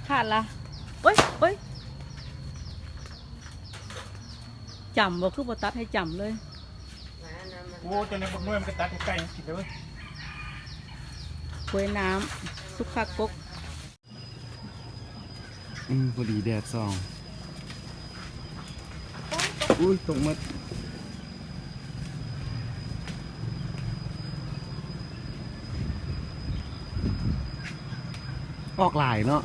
ขาดละเอ้ยจำบ่คือบ่ตัดให้จำเลยโอ้จนในบนเมื่อมันก็ตัดใกล้กินเลย กล้วยน้ำสุขากกพอดีแดดส่องอุ้ยตกมัดออกหลายเนาะ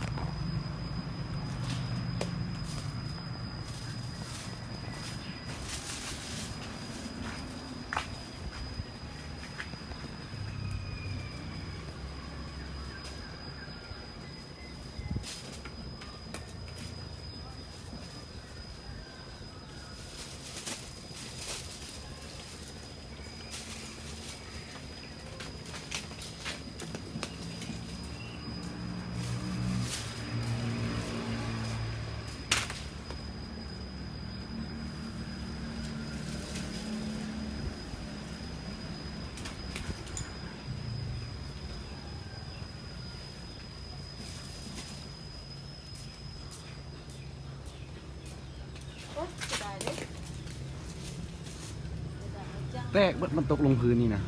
แตกมันตกลงพื้นนี่นะ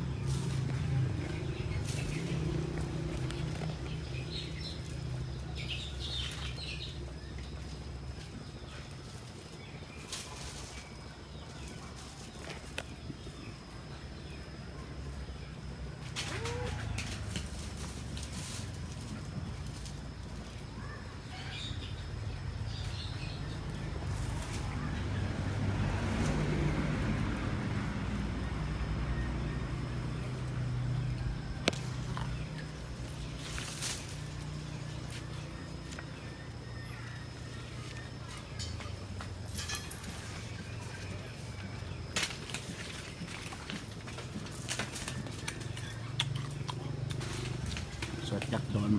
สดจักโดน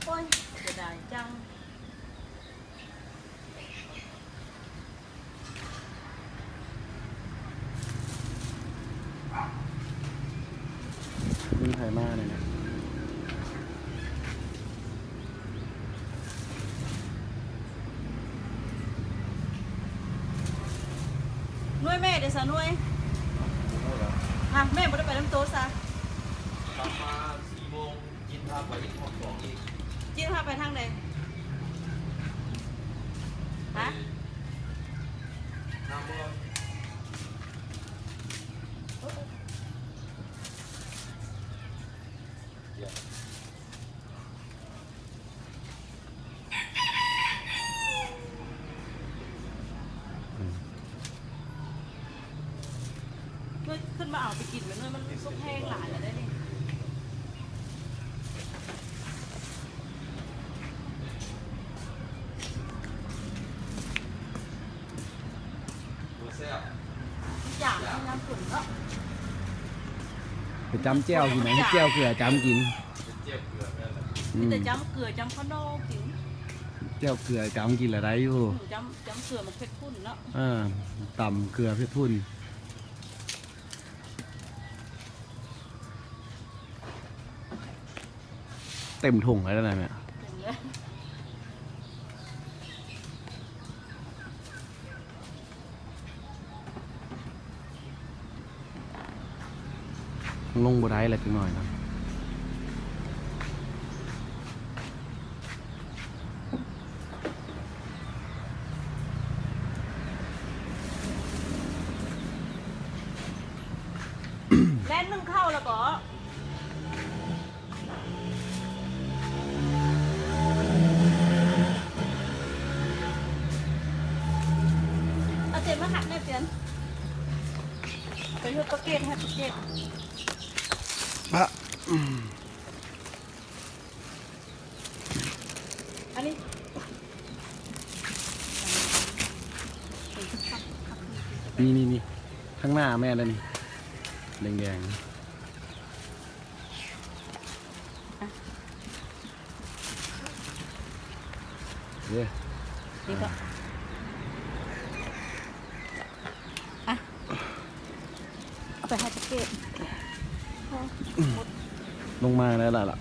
โอ้ยเสียดายจังมีไทยมากเลยนะหน่วยแม่เดี๋ยวซะหน่วยอ่ะแม่บ่ได้ไปน้ำโต๊ะซะกลับมา4 โมงกินพาไปที่ห้องสองอีก จิ้มพาไปทางใดฮะ น้ำมันเดี๋ยว ขึ้นมาเอาไปกินมันเลยมันซุกแห้งหลายแล้วได้นี่ตัวแซ่บ อย่างที่น้ำขุ่นเนาะ ไปจำแจ้วกินไหนให้แจ้วเกลือจำกิน เป็นเจี๊ยบเกลือแม่เลย มีแต่จ้ำเกลือจ้ำข้าวโนกิน แจ้วเกลือจำกินอะไรอยู่จ้ำเกลือมันเผ็ดขุ่นเนาะต่ำเกลือเพชรทุนเต็มถุงแล้วนะเนี่ย เต็มเลย ลงบ่ได้อะไรจังหน่อยนะ แล่นนึ่งเข้าแล้วก็เอาเตียนมาหักแม่เตียนไปเลือกปลาเกตให้ปลาเกต พระ อันนี้ นี่ข้างหน้าแม่เลยนี่แดงๆเด้อ นี่ก็อ่ะเอาไปให้ปลาเกต ลงมาแล้วล่ะ